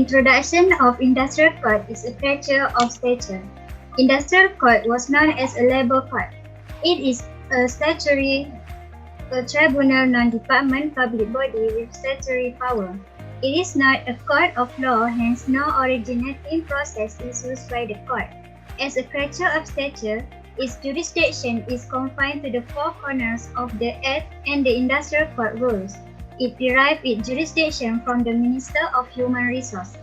introduction of industrial code is a creature of stature. Industrial code was known as a labor code. It is a statutory tribunal non-department public body with statutory power. It is not a court of law, hence no originating process is used by the court. As a creature of stature, its jurisdiction is confined to the four corners of the Act and the industrial court rules. It derived its jurisdiction from the Minister of Human Resources.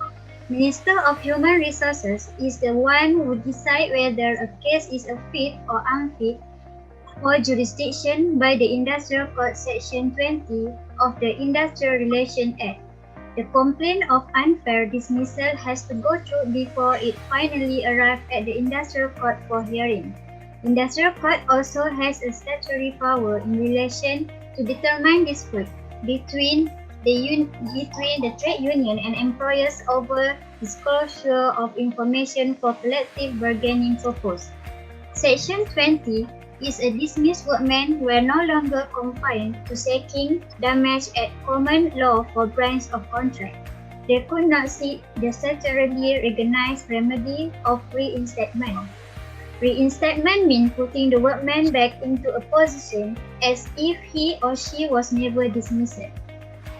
Minister of Human Resources is the one who decides whether a case is a fit or unfit for jurisdiction by the Industrial Code Section 20 of the Industrial Relations Act. The complaint of unfair dismissal has to go through before it finally arrives at the Industrial Court for hearing. Industrial Court also has a statutory power in relation to determine dispute between the trade union and employers over disclosure of information for collective bargaining purpose. Section 20 is a dismissed workmen were no longer confined to seeking damage at common law for breach of contract. They could not seek the statutorily recognized remedy of reinstatement. Reinstatement means putting the workman back into a position as if he or she was never dismissed.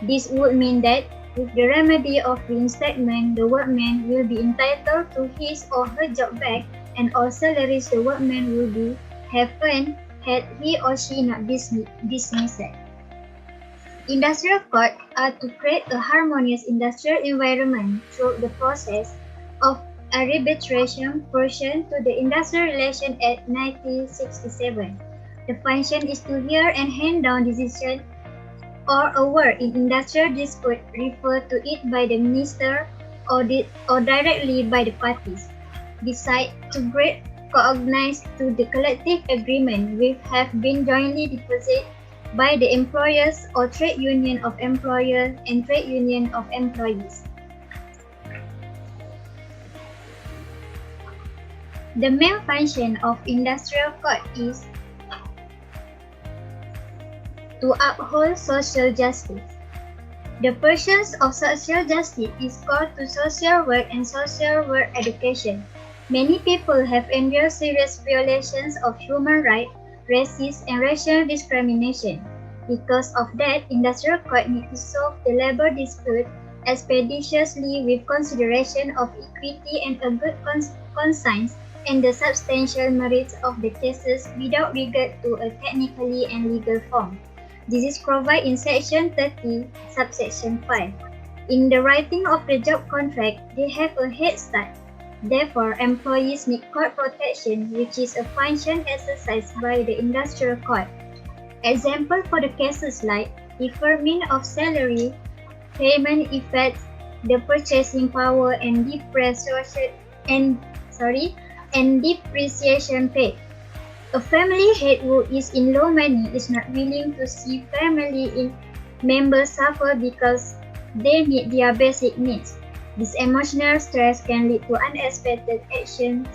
This would mean that with the remedy of reinstatement, the workman will be entitled to his or her job back, and all salaries the workman will be have earned had he or she not dismissed. Industrial courts are to create a harmonious industrial environment through the process of arbitration pursuant to the Industrial Relations Act 1967. The function is to hear and hand down decisions or award in industrial dispute referred to it by the minister or directly by the parties. Besides, to grant cognizance to the collective agreement which have been jointly deposited by the employers or trade union of employers and trade union of employees. The main function of industrial court is to uphold social justice. The pursuit of social justice is called to social work and social work education. Many people have endured serious violations of human rights, racist and racial discrimination. Because of that, industrial court need to solve the labor dispute expeditiously with consideration of equity and a good conscience and the substantial merits of the cases without regard to a technically and legal form. This is provided in Section 30, subsection 5. In the writing of the job contract, they have a head start. Therefore, employees need court protection, which is a function exercised by the industrial court. Example for the cases like deferment of salary, payment effects, the purchasing power, and depreciation paid. A family head who is in low money is not willing to see family members suffer because they meet their basic needs. This emotional stress can lead to unexpected actions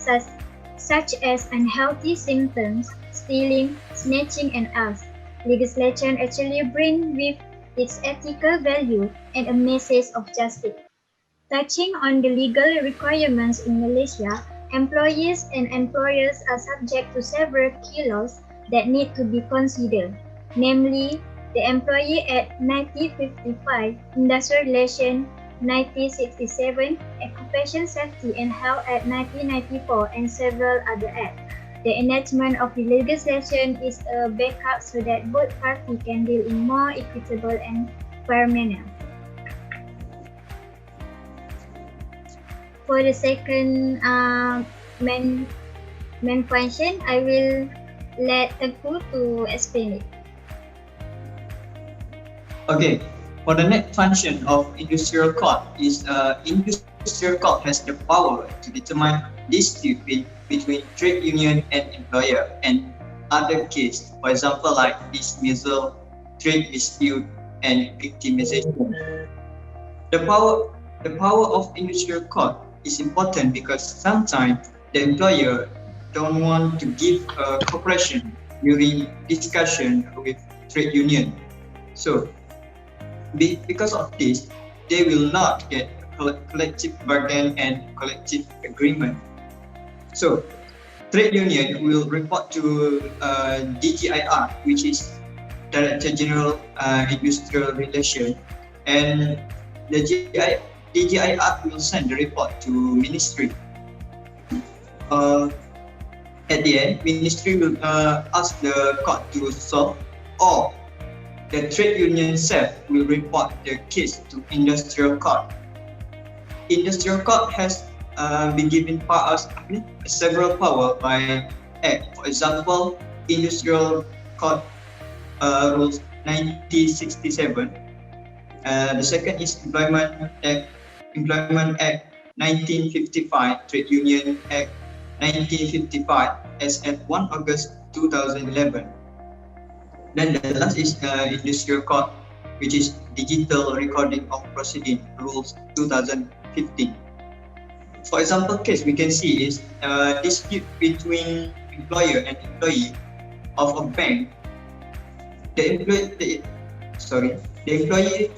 such as unhealthy symptoms, stealing, snatching, and else. Legislation actually brings with its ethical value and a message of justice. Touching on the legal requirements in Malaysia, employees and employers are subject to several key laws that need to be considered, namely the Employee Act 1955, Industrial Relations 1967, Occupation Safety and Health Act 1994, and several other acts. The enactment of the legislation is a backup so that both parties can deal in more equitable and fair manner. For the second main function, I will let Teguh to explain it. Okay. For the next function of industrial court is industrial court has the power to determine dispute between trade union and employer and other cases, for example like dismissal, trade dispute, and victimization. The power of industrial court is important because sometimes the employer don't want to give a cooperation during discussion with trade union. So because of this, they will not get collective bargain and collective agreement. So, trade union will report to DGIR, which is Director General Industrial Relation, and the DGIR will send the report to Ministry. Uh, at the end, Ministry will ask the court to solve, or the trade union self will report the case to Industrial Court. Industrial Court has been given powers, several power by Act. For example, Industrial Court Rules 1967. The second is Employment Act 1955, Trade Union Act 1955, as at 1 August 2011. Then the last is Industrial Court, which is Digital Recording of Proceeding Rules 2015. For example case we can see is dispute between employer and employee of a bank. The employee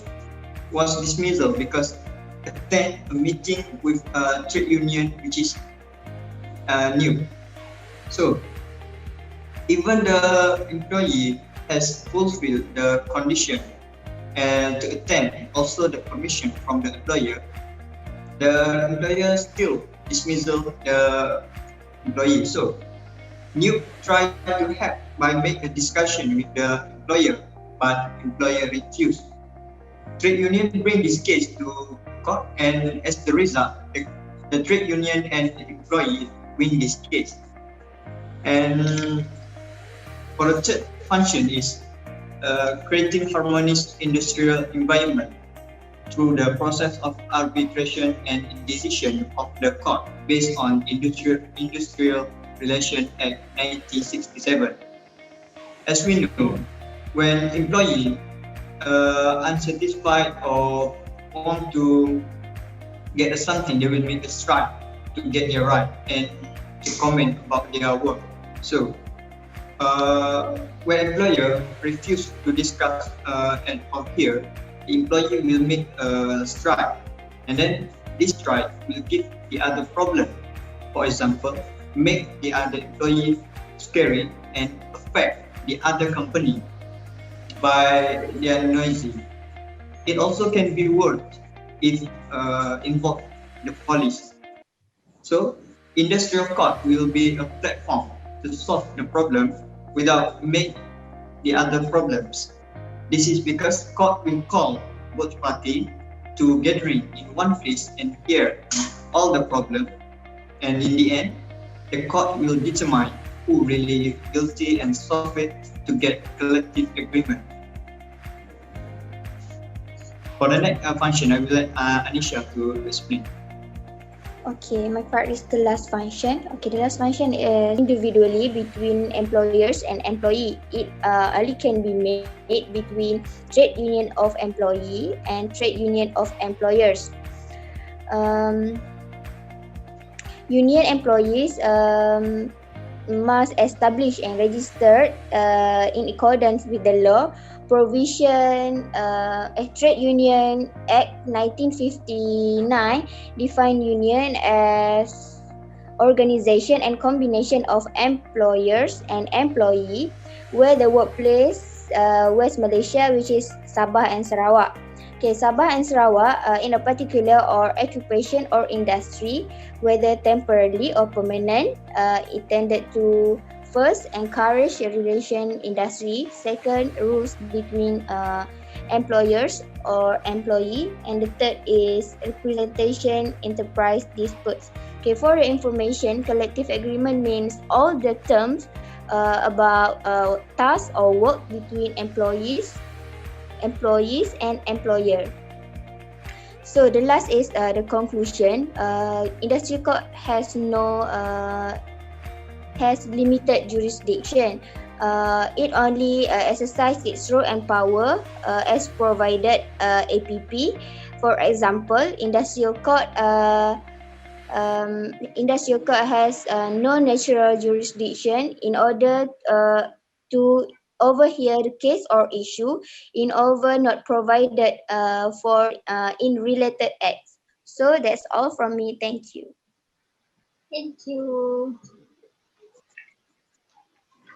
was dismissed because attend a meeting with a trade union which is new. So even the employee has fulfilled the condition and to attend, also the permission from the employer still dismissal the employee. So new try to help by make a discussion with the employer, but employer refused. Trade union bring this case to court, and as the result, the trade union and the employee win this case. And for the third function is creating harmonious industrial environment through the process of arbitration and decision of the court based on Industrial Relation Act 1967. As we know, when employee unsatisfied or want to get something, they will make a strike to get their right and to comment about their work. So when employer refuse to discuss and or hear, the employee will make a strike, and then this strike will give the other problem. For example, make the other employee scary and affect the other company by their noisy. It also can be worse if involve the police. So industrial court will be a platform to solve the problem without make the other problems. This is because court will call both parties to gathering in one place and hear all the problem, and in the end, the court will determine who really guilty and solve it to get collective agreement. For the next function, I will let Anisha to explain. Okay, my part is the last function. Okay, the last function is individually between employers and employee. It only can be made between trade union of employee and trade union of employers. Union employees must establish and register in accordance with the law provision. Trade Union Act 1959 define union as organization and combination of employers and employee where the workplace West Malaysia, which is Sabah and Sarawak. Okay, Sabah and Sarawak in a particular or occupation or industry, whether temporarily or permanent, intended to first, encourage a relation industry. Second, rules between employers or employee. And the third is representation enterprise disputes. Okay, for your information, collective agreement means all the terms about tasks or work between employees and employer. So the last is the conclusion. Industry court has limited jurisdiction. It only exercises its role and power as provided APP. For example, industrial court has no natural jurisdiction in order to overhear the case or issue in over not provided for in related acts. So that's all from me. Thank you. Thank you.